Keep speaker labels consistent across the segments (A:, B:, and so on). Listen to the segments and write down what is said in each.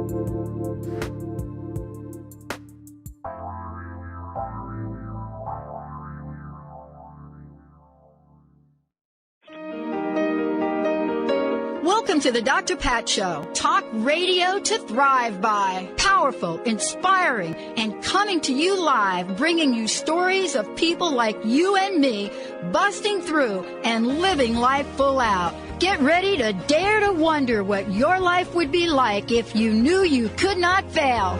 A: Welcome to the Dr. Pat Show. Talk radio to thrive by. Powerful, inspiring, and coming to you live, bringing you stories of people like you and me, busting through and living life full out. Get ready to dare to wonder what your life would be like if you knew you could not fail.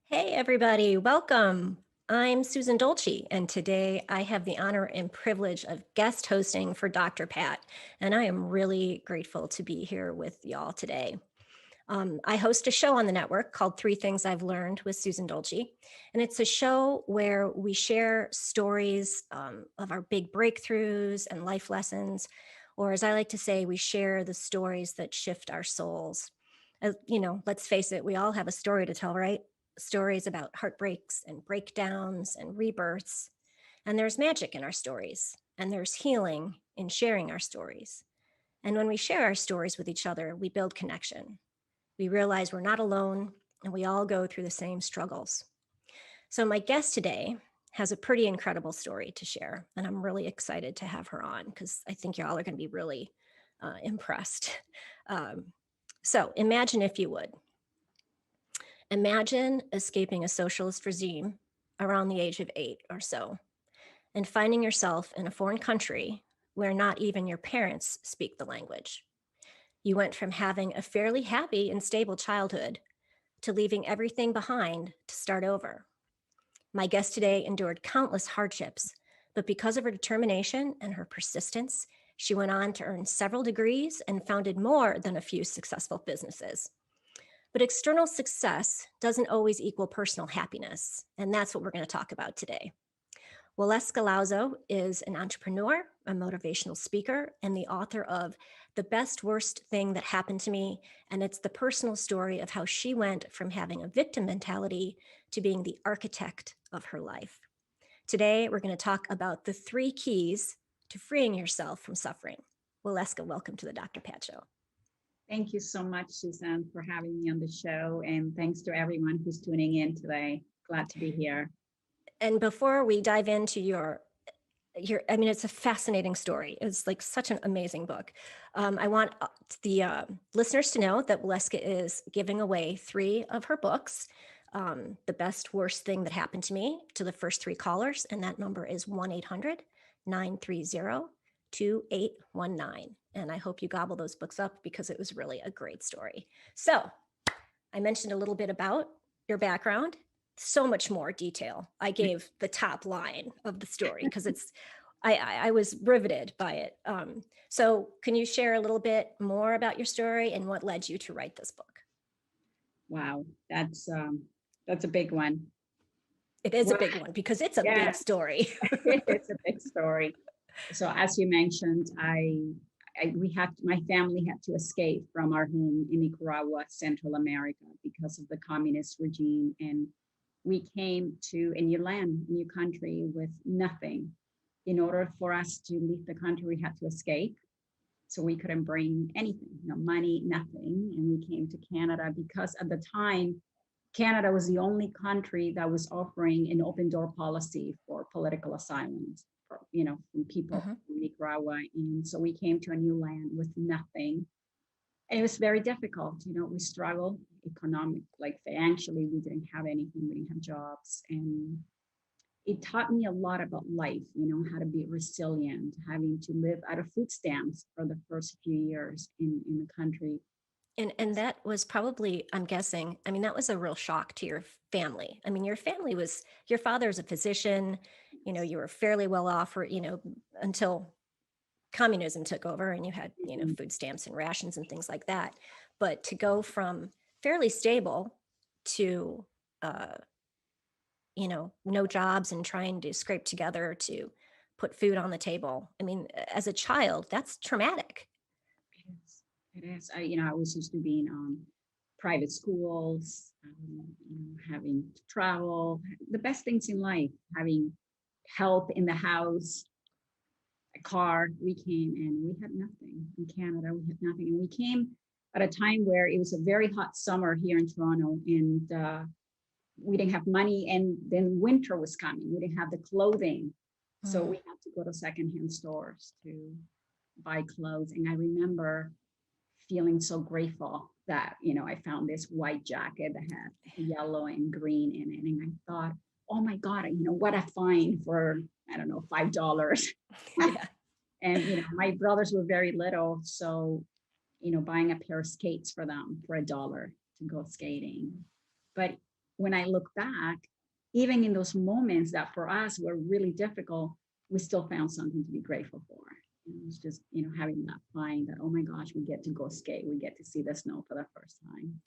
B: Hey, everybody. Welcome. I'm Susan Dolci, and today I have the honor and privilege of guest hosting for Dr. Pat, and I am really grateful to be here with y'all today. I host a show on the network called 3 Things I've Learned with Susan Dolci, and it's a show where we share stories of our big breakthroughs and life lessons, or as I like to say, we share the stories that shift our souls. Let's face it, we all have a story to tell, right? Stories about heartbreaks and breakdowns and rebirths. And there's magic in our stories, and there's healing in sharing our stories. And when we share our stories with each other, we build connection. We realize we're not alone, and we all go through the same struggles. So my guest today has a pretty incredible story to share, and I'm really excited to have her on because I think y'all are going to be really impressed. So imagine, if you would, imagine escaping a socialist regime around the age of 8 or so, and finding yourself in a foreign country where not even your parents speak the language. You went from having a fairly happy and stable childhood to leaving everything behind to start over. My guest today endured countless hardships, but because of her determination and her persistence, she went on to earn several degrees and founded more than a few successful businesses. But external success doesn't always equal personal happiness, and that's what we're going to talk about today. Waleuska Lazo is an entrepreneur, a motivational speaker, and the author of The Best Worst Thing That Happened to Me, and it's the personal story of how she went from having a victim mentality to being the architect of her life. Today, we're going to talk about the 3 keys to freeing yourself from suffering. Waleuska, welcome to the Dr. Pat Show.
C: Thank you so much, Susan, for having me on the show. And thanks to everyone who's tuning in today. Glad to be here.
B: And before we dive into your, it's a fascinating story. It's like such an amazing book. I want the listeners to know that Waleuska is giving away 3 of her books, The Best Worst Thing That Happened to Me, to the first 3 callers. And that number is 1-800-930-2819. And I hope you gobble those books up because it was really a great story. So I mentioned a little bit about your background, so much more detail. I gave the top line of the story because I was riveted by it. So can you share a little bit more about your story and what led you to write this book?
C: Wow, that's a big one.
B: It is a big one because it's a big story.
C: It's a big story. So as you mentioned, my family had to escape from our home in Nicaragua, Central America, because of the communist regime. And we came to a new land, new country with nothing. In order for us to leave the country, we had to escape. So we couldn't bring anything, no money, nothing. And we came to Canada because at the time, Canada was the only country that was offering an open door policy for political asylum, from people from Nicaragua. And so we came to a new land with nothing. And it was very difficult. We struggled financially, we didn't have anything, we didn't have jobs. And it taught me a lot about life, how to be resilient, having to live out of food stamps for the first few years in the country.
B: And that was probably, I'm guessing, that was a real shock to your family. Your family your father's a physician, you were fairly well off, until communism took over and you had, food stamps and rations and things like that. But to go from fairly stable to, no jobs and trying to scrape together to put food on the table. As a child, that's traumatic.
C: It is. I was used to being private schools, having to travel, the best things in life, having help in the house, a car. We came and we had nothing in Canada. We had nothing. And we came at a time where it was a very hot summer here in Toronto, and we didn't have money, and then winter was coming. We didn't have the clothing. So we had to go to secondhand stores to buy clothes. And I remember feeling so grateful that, I found this white jacket that had yellow and green in it. And I thought, oh my God, what a find for, I don't know, $5.
B: Yeah.
C: And, my brothers were very little. So, buying a pair of skates for them for $1 to go skating. But when I look back, even in those moments that for us were really difficult, we still found something to be grateful for. It was just, having that find that, oh my gosh, we get to go skate. We get to see the snow for the first time.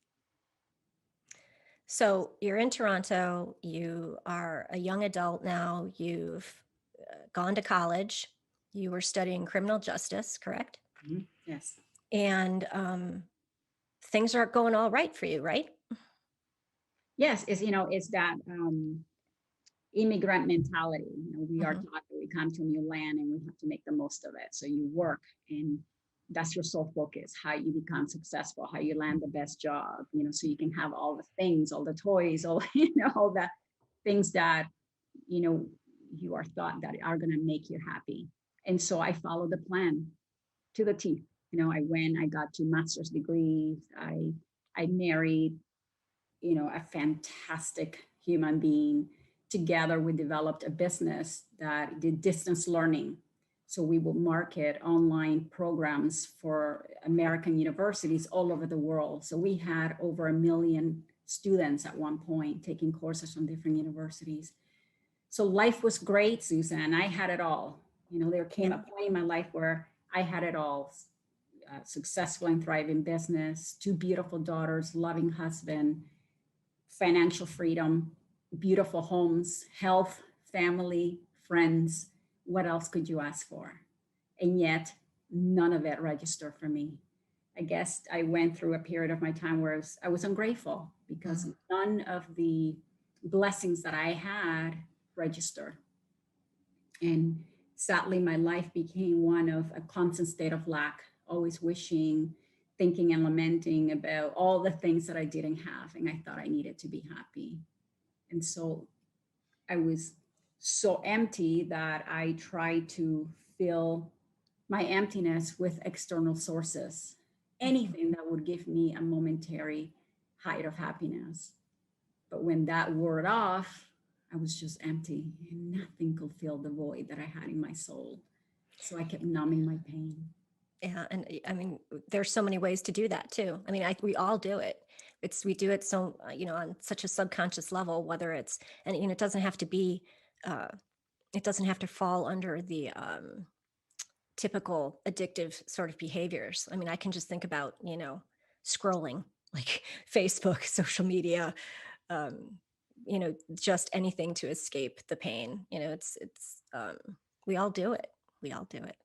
B: So you're in Toronto, you are a young adult now, you've gone to college, you were studying criminal justice, correct?
C: Mm-hmm. Yes.
B: And things are going all right for you, right?
C: Yes, it's that immigrant mentality. We are taught that we come to a new land and we have to make the most of it. So you work, and that's your sole focus, how you become successful, how you land the best job, so you can have all the things, all the toys, all, all the things that, you are thought that are going to make you happy. And so I followed the plan to the T. I got 2 master's degrees. I married, a fantastic human being. Together, we developed a business that did distance learning. So we will market online programs for American universities all over the world. So we had over 1 million students at one point taking courses from different universities. So life was great, Susan. I had it all. There came a point in my life where I had it all. Successful and thriving business, 2 beautiful daughters, loving husband, financial freedom, beautiful homes, health, family, friends. What else could you ask for? And yet, none of it registered for me. I guess I went through a period of my time where I was ungrateful because none of the blessings that I had registered. And sadly, my life became one of a constant state of lack, always wishing, thinking and lamenting about all the things that I didn't have. And I thought I needed to be happy. And so I was so empty that I tried to fill my emptiness with external sources, anything that would give me a momentary height of happiness. But when that wore off, I was just empty and nothing could fill the void that I had in my soul. So I kept numbing my pain.
B: Yeah. And I mean, there's so many ways to do that too. I mean, we all do it. We do it so, on such a subconscious level, whether it's, and, it doesn't have to be, it doesn't have to fall under the typical addictive sort of behaviors. I mean, I can just think about, scrolling like Facebook, social media, just anything to escape the pain. We all do it. We all do it.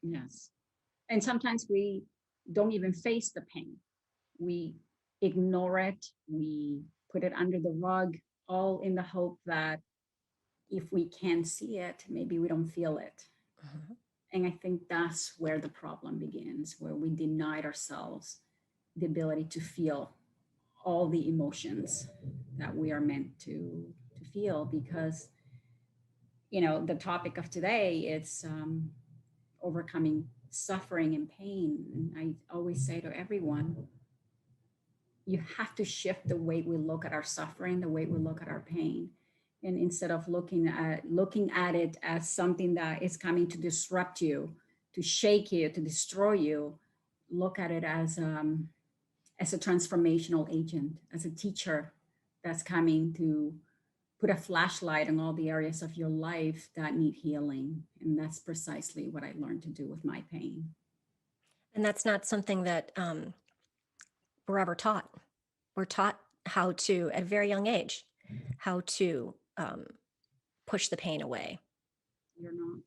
C: Yes. And sometimes we don't even face the pain. We ignore it. We put it under the rug, all in the hope that if we can't see it, maybe we don't feel it. Mm-hmm. And I think that's where the problem begins, where we denied ourselves the ability to feel all the emotions that we are meant to feel, because, the topic of today, it's overcoming suffering and pain. And I always say to everyone, you have to shift the way we look at our suffering, the way we look at our pain. And instead of looking at it as something that is coming to disrupt you, to shake you, to destroy you, look at it as a transformational agent, as a teacher that's coming to put a flashlight on all the areas of your life that need healing. And that's precisely what I learned to do with my pain.
B: And that's not something that we're ever taught. We're taught how to, at a very young age, how to push the pain away.
C: You're not.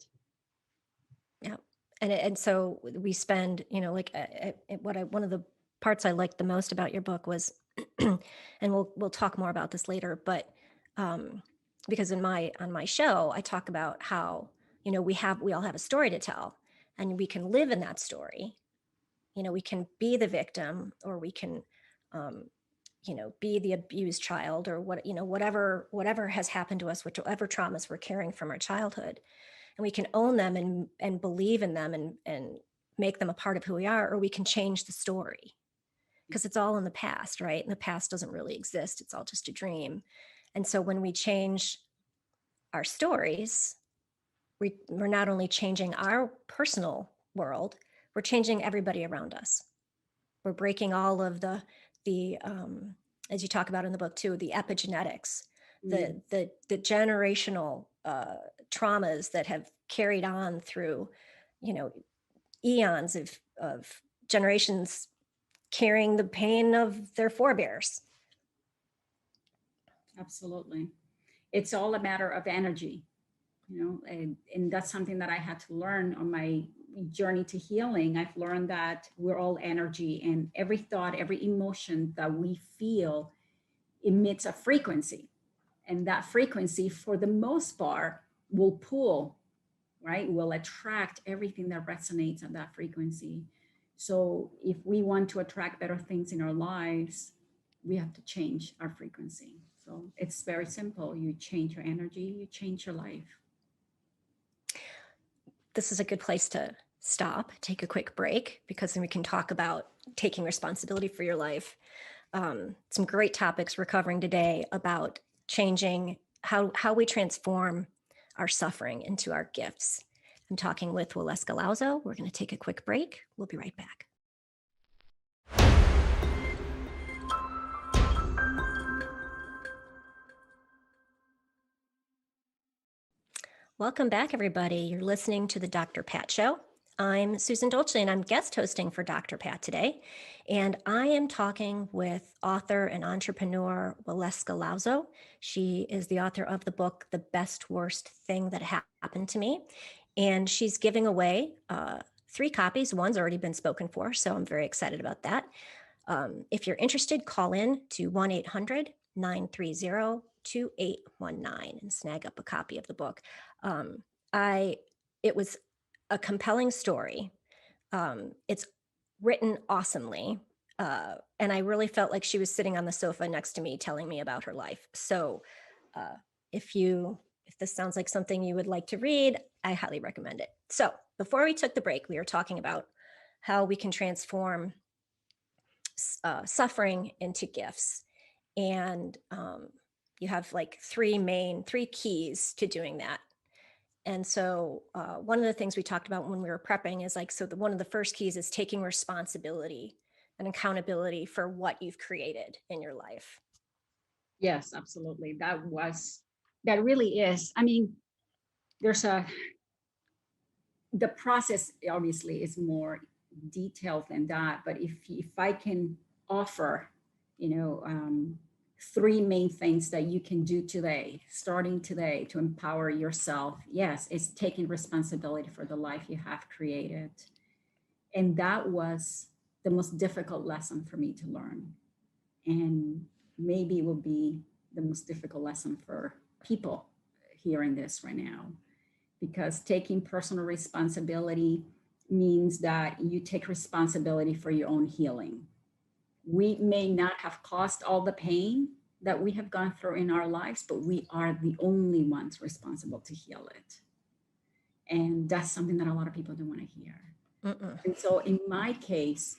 B: Yeah. And so we spend, one of the parts I liked the most about your book was, and we'll talk more about this later, but because on my show, I talk about how, we all have a story to tell, and we can live in that story, We can be the victim, or we can, be the abused child, or whatever has happened to us, whatever traumas we're carrying from our childhood. And we can own them and believe in them and make them a part of who we are, or we can change the story, because it's all in the past, right? And the past doesn't really exist. It's all just a dream. And so when we change our stories, we're not only changing our personal world, we're changing everybody around us. We're breaking all of the as you talk about in the book too, the epigenetics, the generational traumas that have carried on through, eons of generations carrying the pain of their forebears.
C: Absolutely. It's all a matter of energy, and that's something that I had to learn on my journey to healing. I've learned that we're all energy, and every thought, every emotion that we feel emits a frequency. And that frequency, for the most part, will pull, right? Will attract everything that resonates at that frequency. So if we want to attract better things in our lives, we have to change our frequency. So it's very simple. You change your energy, you change your life.
B: This is a good place to stop, take a quick break, because then we can talk about taking responsibility for your life. Some great topics we're covering today about changing how we transform our suffering into our gifts. I'm talking with Waleuska Lazo. We're going to take a quick break. We'll be right back. Welcome back, everybody. You're listening to the Dr. Pat Show. I'm Susan Dolci, and I'm guest hosting for Dr. Pat today. And I am talking with author and entrepreneur Waleuska Lazo. She is the author of the book, The Best Worst Thing That Happened to Me. And she's giving away 3 copies. One's already been spoken for, so I'm very excited about that. If you're interested, call in to 1-800-930-2819 and snag up a copy of the book. It was a compelling story. It's written awesomely. And I really felt like she was sitting on the sofa next to me telling me about her life. So if this sounds like something you would like to read, I highly recommend it. So before we took the break, we were talking about how we can transform suffering into gifts. And you have like 3 keys to doing that. And so one of the things we talked about when we were prepping is one of the first keys is taking responsibility and accountability for what you've created in your life.
C: Yes, absolutely. That really is. I mean, the process obviously is more detailed than that, but if I can offer, 3 main things that you can do today, starting today, to empower yourself. Yes, it's taking responsibility for the life you have created. And that was the most difficult lesson for me to learn. And maybe it will be the most difficult lesson for people hearing this right now, because taking personal responsibility means that you take responsibility for your own healing. We may not have caused all the pain that we have gone through in our lives, but we are the only ones responsible to heal it. And that's something that a lot of people don't want to hear. And so in my case,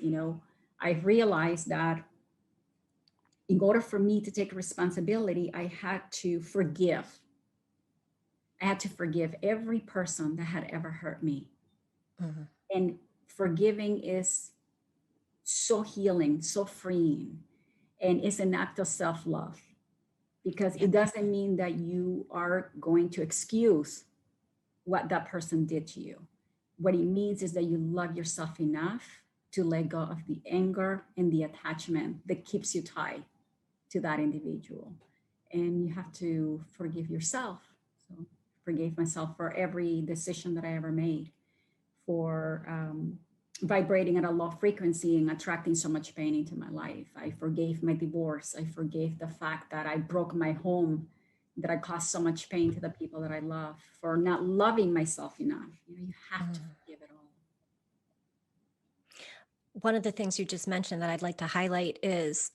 C: I realized that in order for me to take responsibility, I had to forgive. I had to forgive every person that had ever hurt me. Mm-hmm. And forgiving is so healing, so freeing, and it's an act of self-love, because it doesn't mean that you are going to excuse what that person did to you. What it means is that you love yourself enough to let go of the anger and the attachment that keeps you tied to that individual. And you have to forgive yourself. So forgave myself for every decision that I ever made, for vibrating at a low frequency and attracting so much pain into my life. I forgave my divorce. I forgave the fact that I broke my home, that I caused so much pain to the people that I love, for not loving myself enough. You have to forgive it all.
B: one of the things you just mentioned that I'd like to highlight is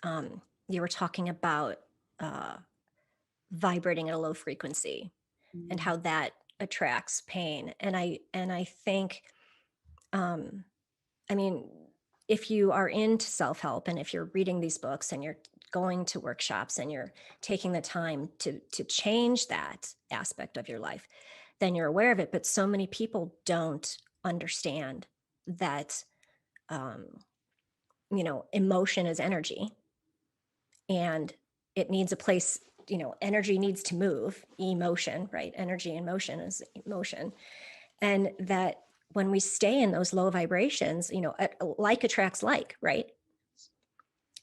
B: you were talking about vibrating at a low frequency and how that attracts pain. And I think, I mean, if you are into self-help and if you're reading these books and you're going to workshops and you're taking the time to change that aspect of your life, then you're aware of it. But so many people don't understand that, emotion is energy and it needs a place, energy needs to move, emotion, right? Energy and motion is emotion. And that when we stay in those low vibrations, like attracts like, right?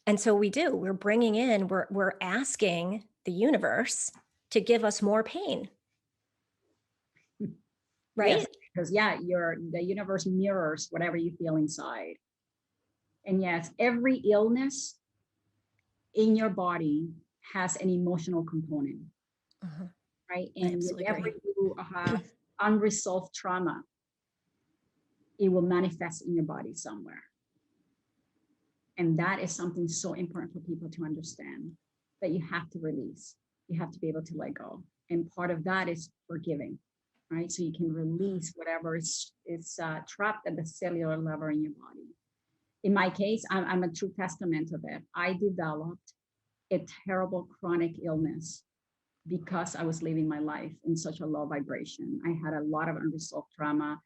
B: And so we're bringing in, we're asking the universe to give us more pain. Right?
C: Yes, because the universe mirrors whatever you feel inside. And yes, every illness in your body has an emotional component, right? And whenever you have unresolved trauma, it will manifest in your body somewhere. And that is something so important for people to understand, that you have to release. You have to be able to let go. And part of that is forgiving, right? So you can release whatever is trapped at the cellular level in your body. In my case, I'm a true testament of it. I developed a terrible chronic illness because I was living my life in such a low vibration. I had a lot of unresolved trauma,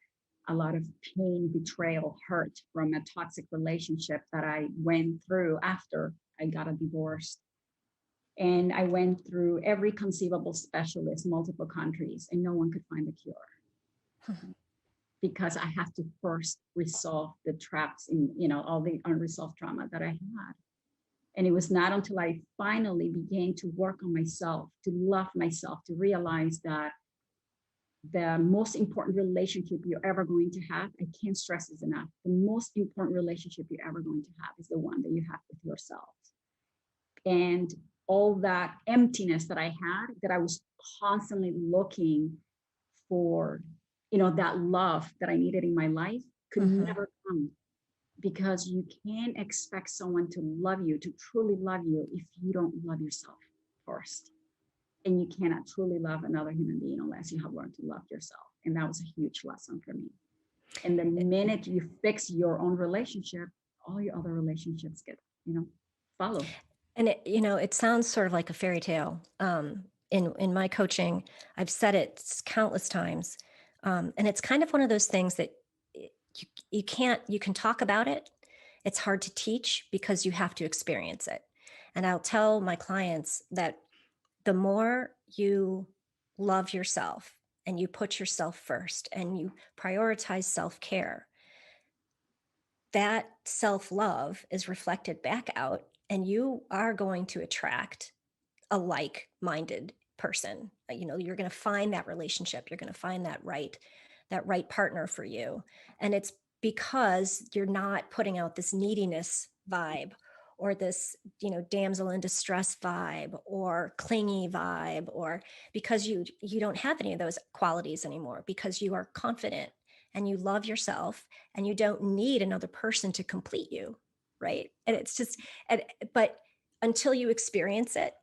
C: a lot of pain, betrayal, hurt from a toxic relationship that I went through after I got a divorce. And I went through every conceivable specialist, multiple countries, and no one could find a cure. Because I have to first resolve the traps in, all the unresolved trauma that I had. And it was not until I finally began to work on myself, to love myself, to realize that the most important relationship you're ever going to have, I can't stress this enough, the most important relationship you're ever going to have is the one that you have with yourself. And all that emptiness that I had, that I was constantly looking for, that love that I needed in my life, could never come, because you can't expect someone to love you, to truly love you, if you don't love yourself first. And you cannot truly love another human being unless you have learned to love yourself. And that was a huge lesson for me. And the minute you fix your own relationship, all your other relationships get, follow.
B: And it sounds sort of like a fairy tale. In my coaching, I've said it countless times. And it's kind of one of those things that you can talk about it. It's hard to teach because you have to experience it. And I'll tell my clients that the more you love yourself and you put yourself first and you prioritize self-care, that self-love is reflected back out, and you are going to attract a like-minded person. You're going to find that relationship. You're going to find that right partner for you. And it's because you're not putting out this neediness vibe or this, damsel in distress vibe or clingy vibe, or because you don't have any of those qualities anymore, because you are confident and you love yourself and you don't need another person to complete you. Right. And it's just, but until you experience it,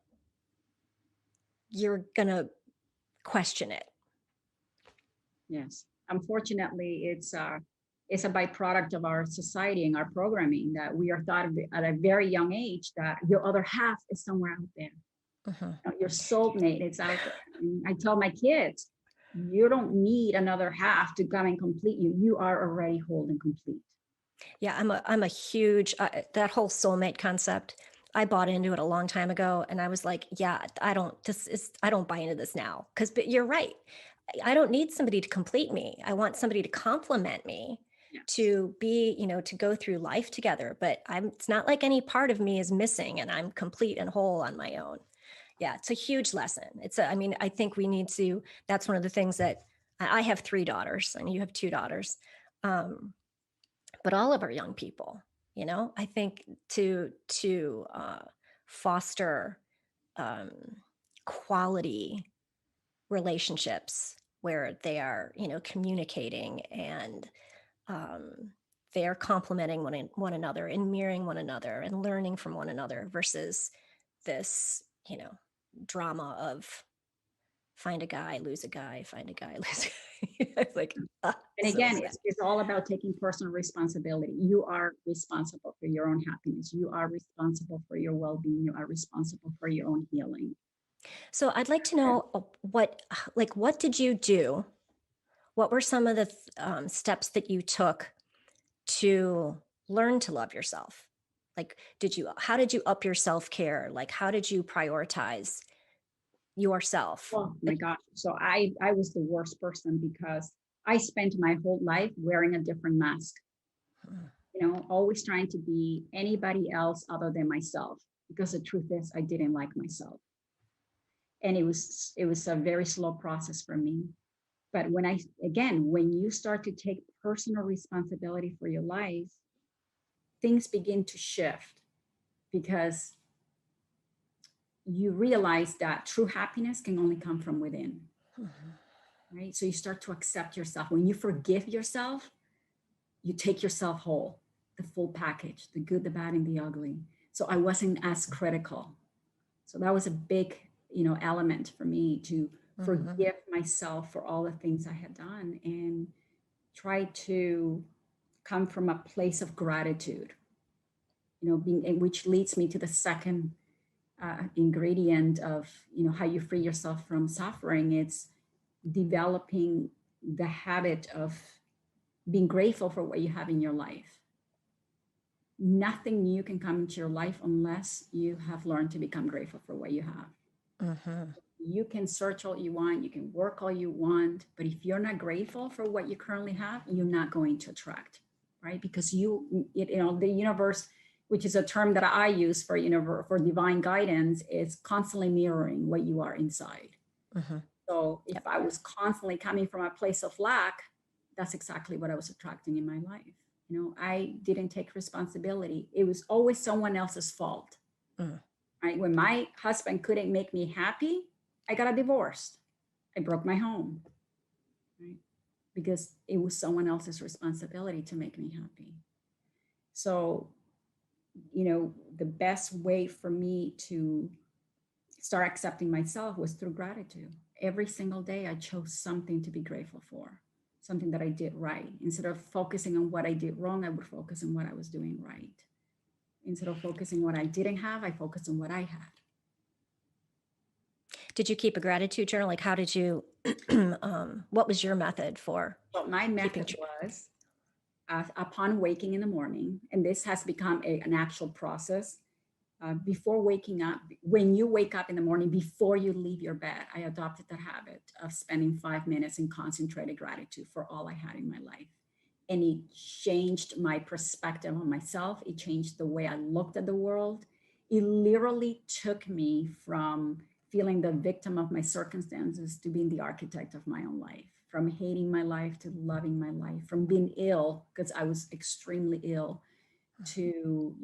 B: you're going to question it.
C: Yes. Unfortunately, it's a byproduct of our society and our programming, that we are taught at a very young age that your other half is somewhere out there. Your soulmate is out there. And I tell my kids, you don't need another half to come and complete you. You are already whole and complete.
B: Yeah, I'm a huge, that whole soulmate concept. I bought into it a long time ago, and I was like, yeah, I don't buy into this now. But you're right. I don't need somebody to complete me. I want somebody to complement me, to be, to go through life together. But it's not like any part of me is missing and I'm complete and whole on my own. Yeah, it's a huge lesson. I think we need to, that's one of the things that I have 3 daughters and you have 2 daughters. But all of our young people, I think to foster quality relationships where they are, communicating and they're complementing one another and mirroring one another and learning from one another versus this, drama of find a guy, lose a guy, find a guy, lose a guy. It's like,
C: And
B: so
C: again,
B: sad.
C: it's all about taking personal responsibility. You are responsible for your own happiness. You are responsible for your well-being. You are responsible for your own healing.
B: So I'd like to know what did you do? What were some of the steps that you took to learn to love yourself? Like, how did you up your self-care? Like, how did you prioritize yourself?
C: Oh my gosh. So I was the worst person because I spent my whole life wearing a different mask, always trying to be anybody else other than myself. Because the truth is, I didn't like myself. And it was a very slow process for me. But when you start to take personal responsibility for your life, things begin to shift because you realize that true happiness can only come from within. Right? So you start to accept yourself. When you forgive yourself, you take yourself whole, the full package, the good, the bad, and the ugly. So I wasn't as critical. So that was a big, element for me to forgive myself for all the things I had done and try to come from a place of gratitude, which leads me to the second ingredient of, how you free yourself from suffering. It's developing the habit of being grateful for what you have in your life. Nothing new can come into your life unless you have learned to become grateful for what you have. You can search all you want, you can work all you want, but if you're not grateful for what you currently have, you're not going to attract, right? Because the universe, which is a term that I use for divine guidance, is constantly mirroring what you are inside. So if I was constantly coming from a place of lack, that's exactly what I was attracting in my life. I didn't take responsibility. It was always someone else's fault. Right? When my husband couldn't make me happy, I got a divorce. I broke my home, right? Because it was someone else's responsibility to make me happy. So, the best way for me to start accepting myself was through gratitude. Every single day, I chose something to be grateful for, something that I did right. Instead of focusing on what I did wrong, I would focus on what I was doing right. Instead of focusing on what I didn't have, I focused on what I had.
B: Did you keep a gratitude journal? Like, how did you, what was your method for?
C: Well, my method was upon waking in the morning, and this has become an actual process. Before waking up, when you wake up in the morning, before you leave your bed, I adopted the habit of spending 5 minutes in concentrated gratitude for all I had in my life. And it changed my perspective on myself. It changed the way I looked at the world. It literally took me from feeling the victim of my circumstances to being the architect of my own life, from hating my life to loving my life, from being ill, because I was extremely ill, to,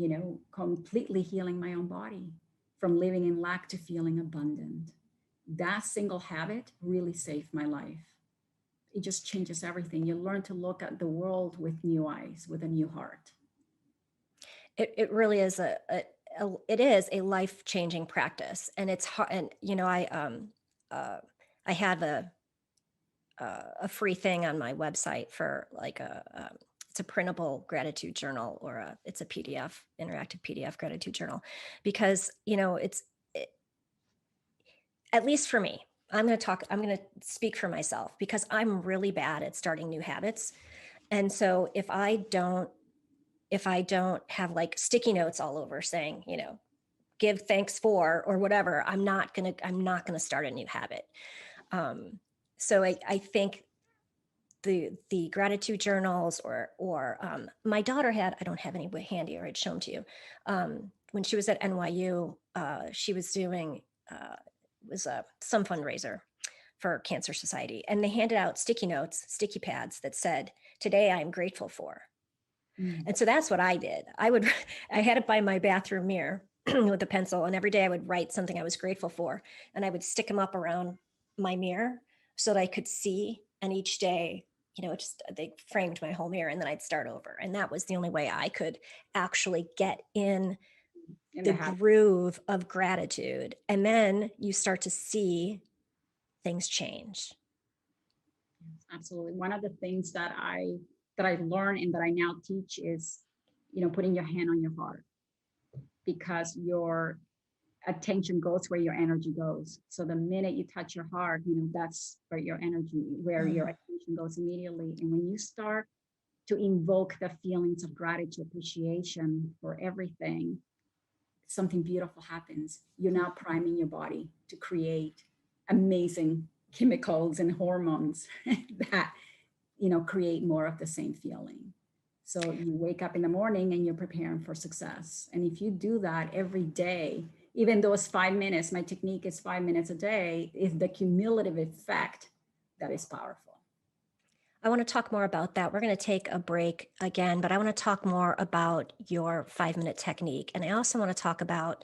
C: completely healing my own body, from living in lack to feeling abundant. That single habit really saved my life. It just changes everything. You learn to look at the world with new eyes, with a new heart.
B: It really is it is a life-changing practice, and it's hard. And I have a free thing on my website for like it's a printable gratitude journal, or it's a PDF, interactive PDF gratitude journal, because at least for me, I'm going to speak for myself, because I'm really bad at starting new habits. And so if I don't have like sticky notes all over saying, give thanks for, or whatever, I'm not going to start a new habit. So I think the gratitude journals, or my daughter had, I don't have any handy, or I'd show them to you. When she was at NYU, she was doing, was some fundraiser for Cancer Society, and they handed out sticky pads that said, "Today I'm grateful for." And so that's what I did. I had it by my bathroom mirror with a pencil, and every day I would write something I was grateful for, and I would stick them up around my mirror so that I could see. And each day they framed my whole mirror, and then I'd start over. And that was the only way I could actually get in the groove of gratitude. And then you start to see things change.
C: Absolutely. One of the things that I learned and that I now teach is, putting your hand on your heart, because your attention goes where your energy goes. So the minute you touch your heart, that's where your attention goes immediately. And when you start to invoke the feelings of gratitude, appreciation for everything, something beautiful happens. You're now priming your body to create amazing chemicals and hormones that, create more of the same feeling. So you wake up in the morning and you're preparing for success. And if you do that every day, even those 5 minutes, my technique is 5 minutes a day, is the cumulative effect that is powerful.
B: I want to talk more about that. We're going to take a break again, but I want to talk more about your 5-minute technique. And I also want to talk about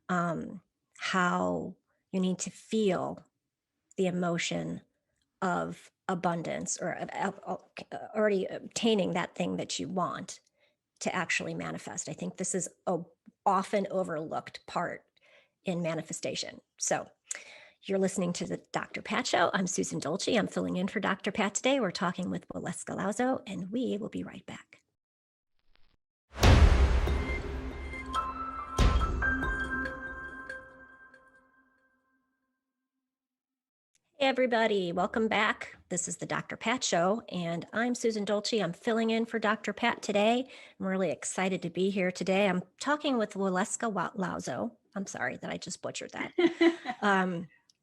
B: how you need to feel the emotion of abundance, or already obtaining that thing that you want to actually manifest. I think this is an often overlooked part in manifestation. So you're listening to the Dr. Pat Show. I'm Susan Dolci. I'm filling in for Dr. Pat today. We're talking with Waleuska Lazo, and we will be right back. Hey everybody, welcome back. This is the Dr. Pat Show, and I'm Susan Dolci. I'm filling in for Dr. Pat today. I'm really excited to be here today. I'm talking with Waleuska Lazo. I'm sorry that I just butchered that.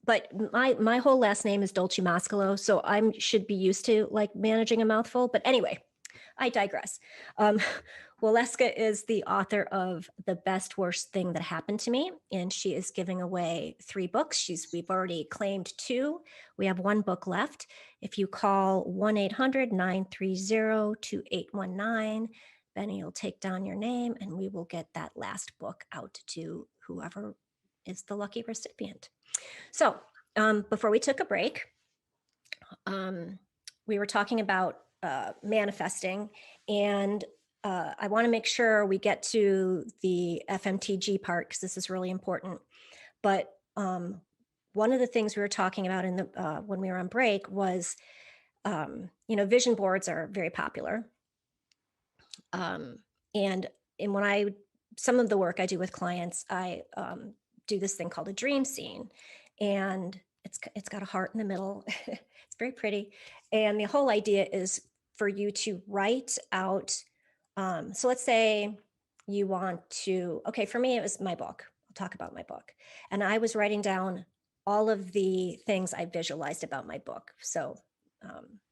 B: But my whole last name is Dolci Mascalo, so I should be used to like managing a mouthful. But anyway, I digress. Waleuska is the author of The Best Worst Thing That Happened to Me, and she is giving away 3 books. We've already claimed 2. We have 1 book left. If you call 1-800-930-2819, Benny will take down your name, and we will get that last book out to whoever is the lucky recipient. So before we took a break, we were talking about manifesting, and I want to make sure we get to the FMTG part because this is really important. But one of the things we were talking about in the when we were on break was, vision boards are very popular, and when some of the work I do with clients, I do this thing called a dream scene, and it's got a heart in the middle. It's very pretty, and the whole idea is for you to write out. So let's say you want to, for me, it was my book. I'll talk about my book. And I was writing down all of the things I visualized about my book. So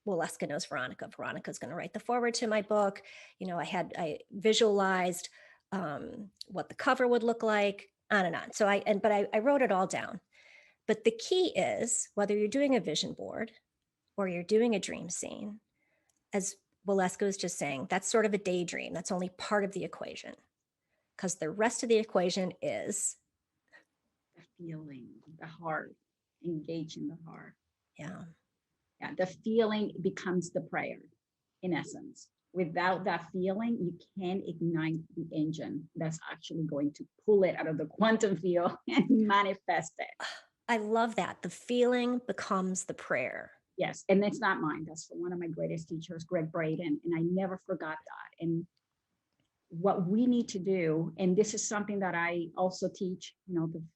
B: Waleuska knows Veronica. Veronica's going to write the foreword to my book. I visualized what the cover would look like, on and on. So I wrote it all down. But the key is, whether you're doing a vision board or you're doing a dream scene, as Waleuska was just saying, that's sort of a daydream. That's only part of the equation, because the rest of the equation is
C: the feeling, the heart, engaging the heart.
B: Yeah.
C: The feeling becomes the prayer, in essence. Without that feeling, you can't ignite the engine that's actually going to pull it out of the quantum field and manifest it.
B: I love that. The feeling becomes the prayer.
C: Yes, and it's not mine. That's from one of my greatest teachers, Greg Braden, and I never forgot that. And what we need to do, and this is something that I also teach, an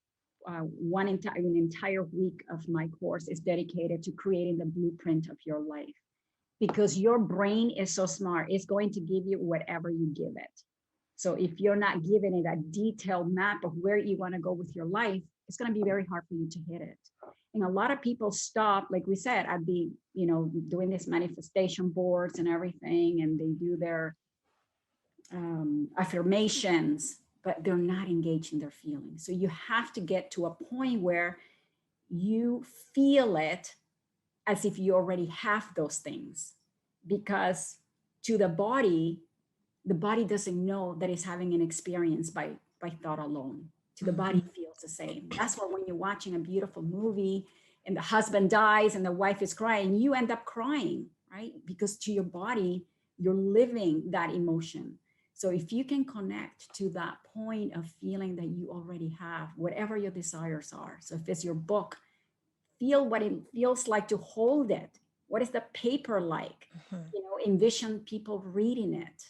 C: entire week of my course is dedicated to creating the blueprint of your life, because your brain is so smart. It's going to give you whatever you give it. So if you're not giving it a detailed map of where you want to go with your life, it's going to be very hard for you to hit it. And a lot of people stop, like we said, at the, doing this manifestation boards and everything, and they do their affirmations, but they're not engaging their feelings. So you have to get to a point where you feel it as if you already have those things, because to the body doesn't know that it's having an experience by thought alone. To the body feels the same. That's why when you're watching a beautiful movie and the husband dies and the wife is crying, you end up crying, right? Because to your body, you're living that emotion. So if you can connect to that point of feeling that you already have, whatever your desires are. So if it's your book, feel what it feels like to hold it. What is the paper like? Envision people reading it.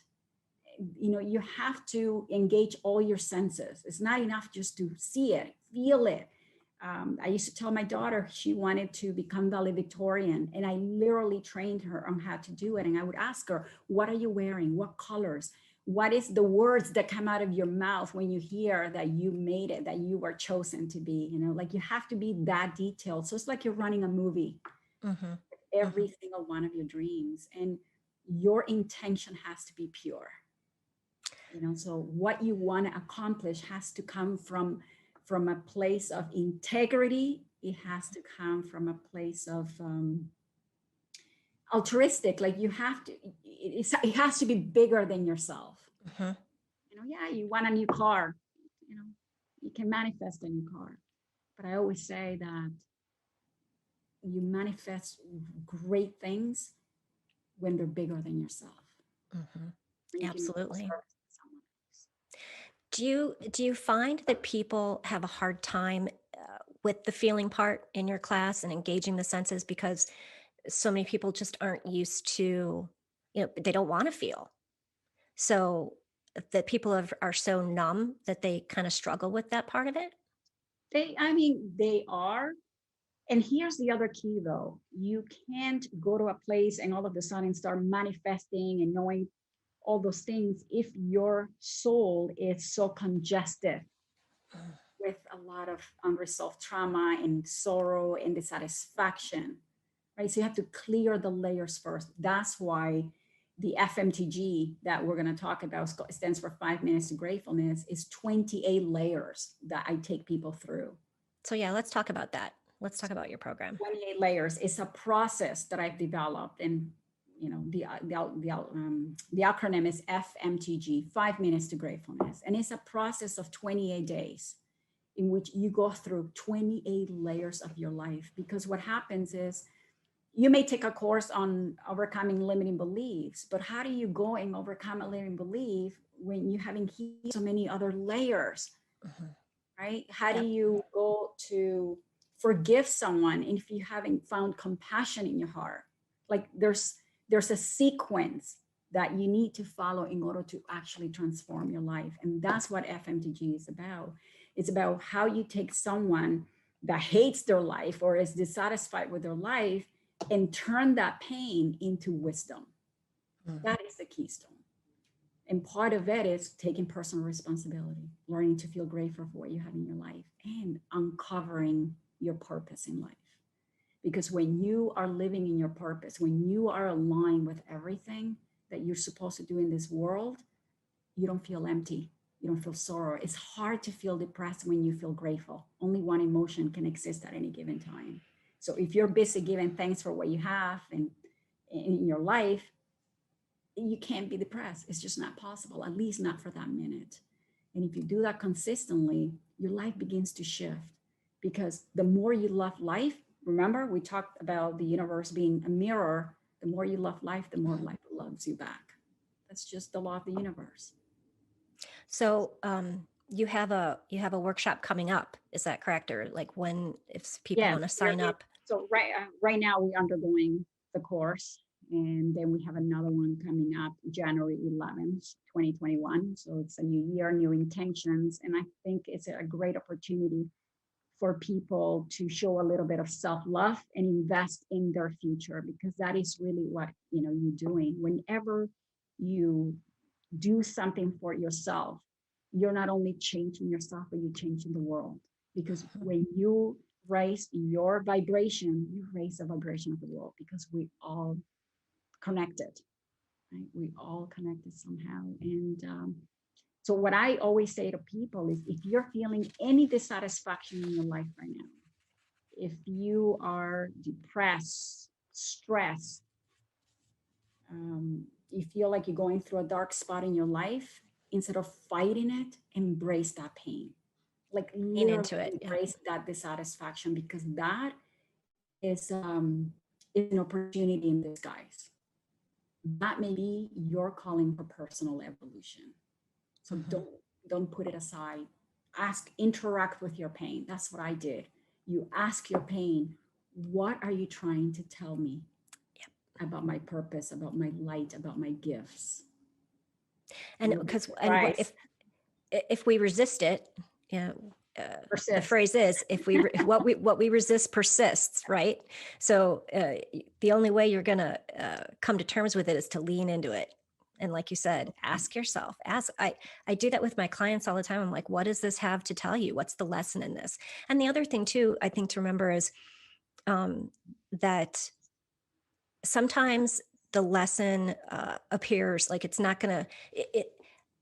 C: You have to engage all your senses. It's not enough just to see it, feel it. I used to tell my daughter she wanted to become valedictorian, and I literally trained her on how to do it. And I would ask her, what are you wearing? What colors? What is the words that come out of your mouth when you hear that you made it, that you were chosen to be? Like you have to be that detailed. So it's like you're running a movie, every single one of your dreams, and your intention has to be pure. So what you want to accomplish has to come from a place of integrity. It has to come from a place of altruistic. Like you have to, it has to be bigger than yourself. Yeah, you want a new car, you can manifest a new car. But I always say that you manifest great things when they're bigger than yourself.
B: Absolutely. Do you find that people have a hard time with the feeling part in your class and engaging the senses, because so many people just aren't used to, they don't want to feel. So that people are so numb that they kind of struggle with that part of it?
C: They are. And here's the other key, though. You can't go to a place and all of a sudden start manifesting and knowing all those things if your soul is so congested with a lot of unresolved trauma and sorrow and dissatisfaction, right? So you have to clear the layers first. That's why the FMTG that we're going to talk about stands for 5 minutes to gratefulness, is 28 layers that I take people through.
B: So yeah, let's talk about that. Let's talk about your program.
C: 28 layers is a process that I've developed, and the acronym is FMTG, 5 minutes to gratefulness, and it's a process of 28 days in which you go through 28 layers of your life. Because what happens is you may take a course on overcoming limiting beliefs, but how do you go and overcome a limiting belief when you haven't healed so many other layers, right? How do you go to forgive someone if you haven't found compassion in your heart? Like there's a sequence that you need to follow in order to actually transform your life. And that's what FMTG is about. It's about how you take someone that hates their life or is dissatisfied with their life and turn that pain into wisdom. That is the keystone. And part of it is taking personal responsibility, learning to feel grateful for what you have in your life, and uncovering your purpose in life. Because when you are living in your purpose, when you are aligned with everything that you're supposed to do in this world, you don't feel empty. You don't feel sorrow. It's hard to feel depressed when you feel grateful. Only one emotion can exist at any given time. So if you're busy giving thanks for what you have and in your life, you can't be depressed. It's just not possible, at least not for that minute. And if you do that consistently, your life begins to shift, because the more you love life, remember we talked about the universe being a mirror, the more you love life, the more life loves you back. That's just the law of the universe.
B: So you have a workshop coming up, is that correct? Or like when, if people want to sign up?
C: So right now we're undergoing the course, and then we have another one coming up January 11th, 2021. So it's a new year, new intentions. And I think it's a great opportunity for people to show a little bit of self-love and invest in their future, because that is really what you're doing. Whenever you do something for yourself, you're not only changing yourself, but you're changing the world. Because when you raise your vibration, you raise the vibration of the world, because we all connected, right? We all connected somehow. And so what I always say to people is, if you're feeling any dissatisfaction in your life right now, if you are depressed, stressed, you feel like you're going through a dark spot in your life, instead of fighting it, embrace that pain. Like
B: Lean into it.
C: Embrace that dissatisfaction, because that is an opportunity in disguise. that may be your calling for personal evolution. So don't put it aside. Interact with your pain. That's what I did. You ask your pain, what are you trying to tell me about my purpose, about my light, about my gifts?
B: And because if we resist it, the phrase is, what we resist persists, right? So the only way you're going to come to terms with it is to lean into it. And like you said, ask yourself, I do that with my clients all the time. I'm like, what does this have to tell you? What's the lesson in this? And the other thing too, I think to remember is that sometimes the lesson appears like it's not going to,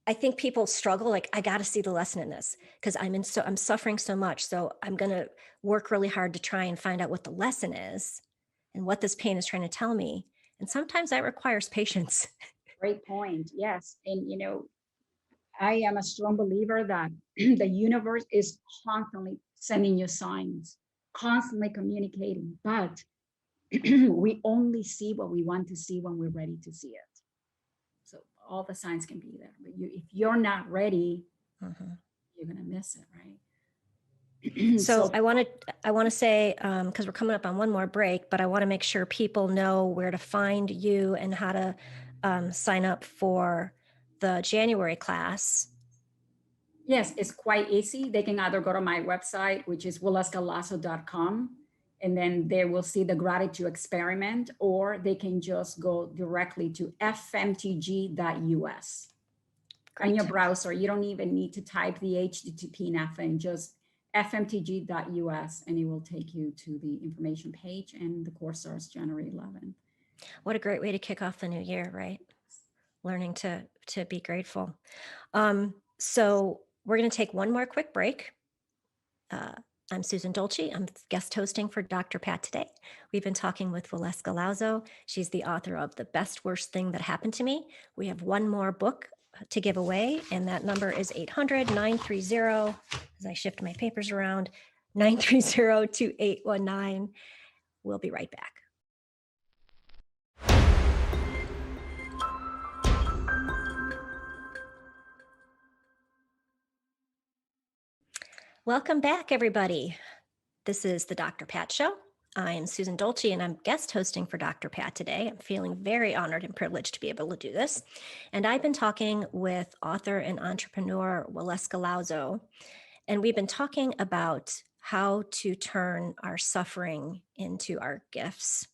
B: I think people struggle, like, I got to see the lesson in this because I'm suffering so much. So I'm going to work really hard to try and find out what the lesson is and what this pain is trying to tell me. And sometimes that requires patience.
C: Great point. Yes. And, I am a strong believer that the universe is constantly sending you signs, constantly communicating, but we only see what we want to see when we're ready to see it. So all the signs can be there, but if you're not ready, you're going to miss it, right?
B: So I want to say, because we're coming up on one more break, but I want to make sure people know where to find you and how to sign up for the January class.
C: Yes, it's quite easy. They can either go to my website, which is walueskalazo.com, and then they will see the gratitude experiment, or they can just go directly to fmtg.us. On your browser. You don't even need to type the HTTP nothing, just fmtg.us, and it will take you to the information page, and the course starts January 11th.
B: What a great way to kick off the new year, right? Learning to be grateful. So we're going to take one more quick break. I'm Susan Dolci. I'm guest hosting for Dr. Pat today. We've been talking with Waleuska Lazo. She's the author of The Best Worst Thing That Happened to Me. We have one more book to give away, and that number is 800-930, as I shift my papers around, 930-2819. We'll be right back. Welcome back, everybody. This is the Dr. Pat Show. I'm Susan Dolci, and I'm guest hosting for Dr. Pat today. I'm feeling very honored and privileged to be able to do this. And I've been talking with author and entrepreneur Walueska Lazo, and we've been talking about how to turn our suffering into our gifts.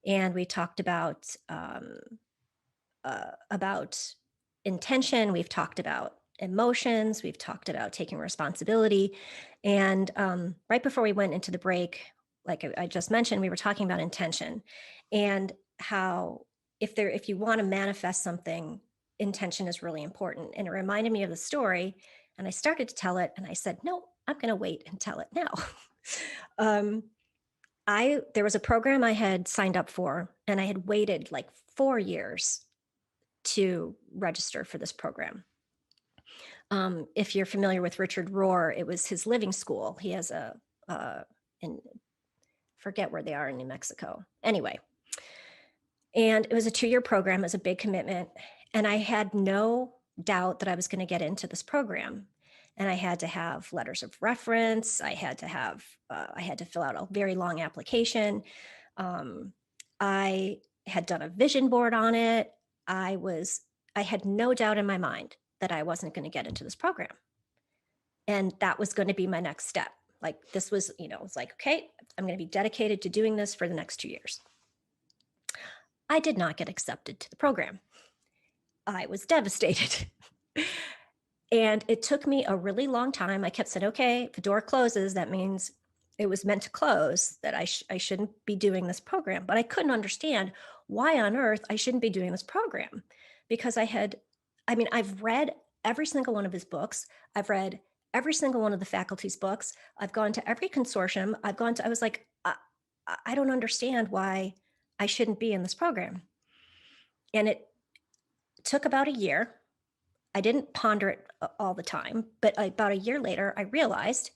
B: And we talked about intention. We've talked about emotions. We've talked about taking responsibility. And right before we went into the break, like I just mentioned, we were talking about intention and how if you want to manifest something, intention is really important. And it reminded me of the story. And I started to tell it and I said, no, I'm going to wait and tell it now. There was a program I had signed up for, and I had waited like 4 years to register for this program. If you're familiar with Richard Rohr, it was his living school. He has forget where they are in New Mexico. Anyway, and it was a 2-year program. It was a big commitment. And I had no doubt that I was going to get into this program. And I had to have letters of reference. I had to fill out a very long application. I had done a vision board on it. I had no doubt in my mind that I wasn't going to get into this program. And that was going to be my next step. Like this was, it's like, okay, I'm going to be dedicated to doing this for the next 2 years. I did not get accepted to the program. I was devastated. And it took me a really long time. I kept saying, okay, if the door closes, that means it was meant to close, that I shouldn't be doing this program. But I couldn't understand why on earth I shouldn't be doing this program, because I've read every single one of his books. I've read every single one of the faculty's books. I've gone to every consortium. I was like, I don't understand why I shouldn't be in this program. And it took about a year. I didn't ponder it all the time, but about a year later, I realized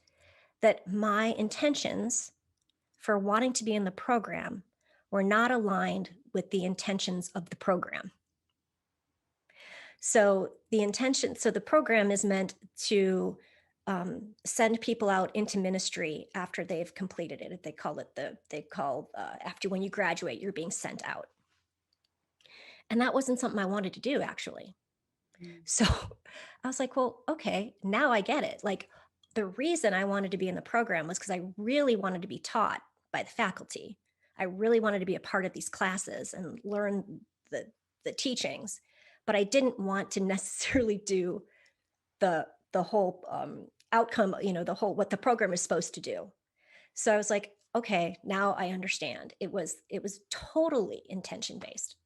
B: that my intentions for wanting to be in the program were not aligned with the intentions of the program. So the program is meant to send people out into ministry after they've completed it. They call after when you graduate, you're being sent out. And that wasn't something I wanted to do, actually. So I was like, well, okay, now I get it. Like, the reason I wanted to be in the program was because I really wanted to be taught by the faculty. I really wanted to be a part of these classes and learn the teachings, but I didn't want to necessarily do the whole outcome, what the program is supposed to do. So I was like, okay, now I understand. It was totally intention based.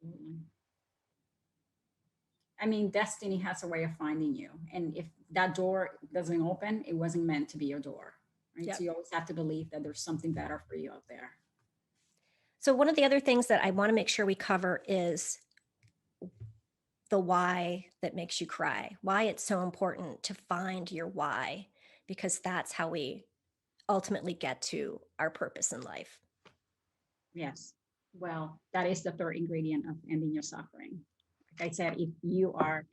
C: Absolutely. I mean, destiny has a way of finding you. And if that door doesn't open, it wasn't meant to be your door, right?
B: Yep.
C: So you always have to believe that there's something better for you out there.
B: So one of the other things that I want to make sure we cover is the why that makes you cry, why it's so important to find your why, because that's how we ultimately get to our purpose in life.
C: Yes. Well, that is the third ingredient of ending your suffering. Like I said, if you are,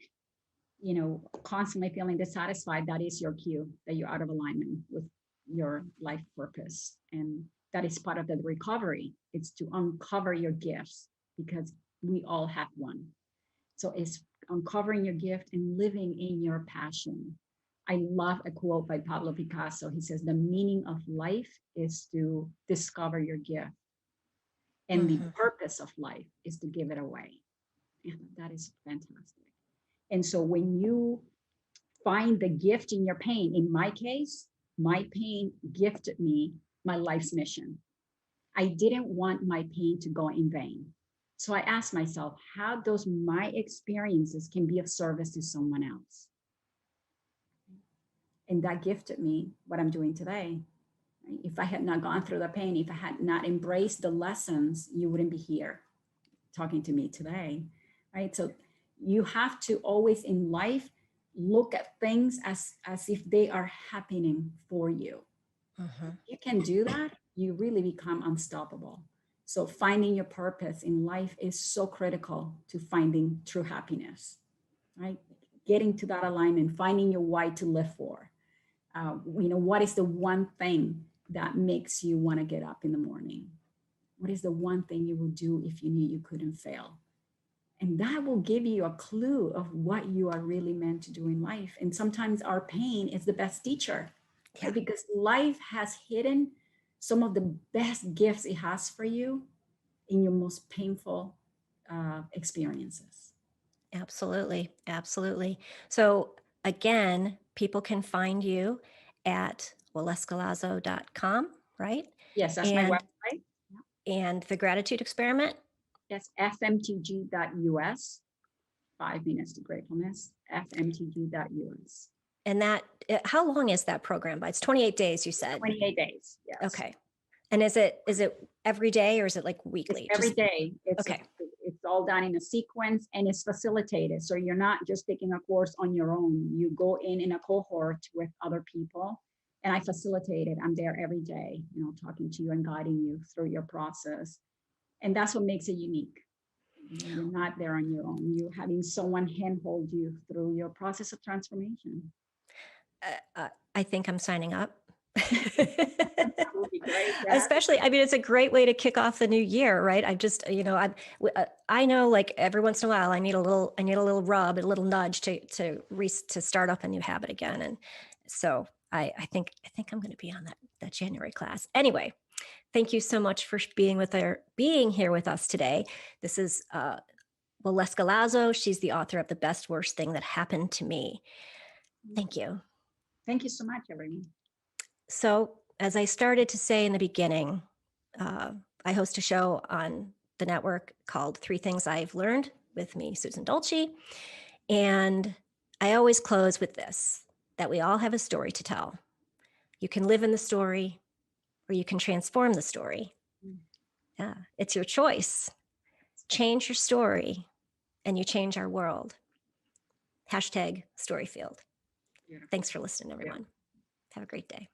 C: constantly feeling dissatisfied, that is your cue that you're out of alignment with your life purpose. And that is part of the recovery. It's to uncover your gifts, because we all have one. So it's uncovering your gift and living in your passion. I love a quote by Pablo Picasso. He says, the meaning of life is to discover your gift. And the purpose of life is to give it away. And that is fantastic. And so when you find the gift in your pain, in my case, my pain gifted me my life's mission. I didn't want my pain to go in vain. So I asked myself, how those my experiences can be of service to someone else? And that gifted me what I'm doing today. If I had not gone through the pain, if I had not embraced the lessons, you wouldn't be here talking to me today, right? So you have to always in life look at things as if they are happening for you. If you can do that, you really become unstoppable. So finding your purpose in life is so critical to finding true happiness, right? Getting to that alignment, finding your why to live for. What is the one thing that makes you want to get up in the morning? What is the one thing you will do if you knew you couldn't fail? And that will give you a clue of what you are really meant to do in life. And sometimes our pain is the best teacher, right? Because life has hidden some of the best gifts it has for you in your most painful experiences.
B: Absolutely. Absolutely. So again, people can find you at waleuskalazo.com, right?
C: Yes, that's my website.
B: And the gratitude experiment?
C: Yes, fmtg.us. 5 minutes to gratefulness, fmtg.us.
B: And that, how long is that program? It's 28 days, you said.
C: 28 days, yes.
B: Okay. And is it every day or is it like weekly?
C: It's every day.
B: Okay.
C: It's all done in a sequence and it's facilitated. So you're not just taking a course on your own. You go in a cohort with other people, and I facilitate it. I'm there every day, talking to you and guiding you through your process. And that's what makes it unique. You're not there on your own. You're having someone handhold you through your process of transformation.
B: I think I'm signing up.
C: That would be great. Yeah.
B: Especially, I mean, it's a great way to kick off the new year, right? I just, I know, like every once in a while, I need a little rub, a little nudge to start up a new habit again. And so I think I'm going to be on that January class. Anyway, thank you so much for being here with us today. This is Waleuska Lazo. She's the author of The Best Worst Thing That Happened to Me. Thank you.
C: Thank you so much, everyone.
B: So, as I started to say in the beginning, I host a show on the network called 3 Things I've Learned with me, Susan Dolci. And I always close with this, that we all have a story to tell. You can live in the story or you can transform the story. Yeah, it's your choice. Change your story and you change our world. #Storyfield. Thanks for listening, everyone. Have a great day.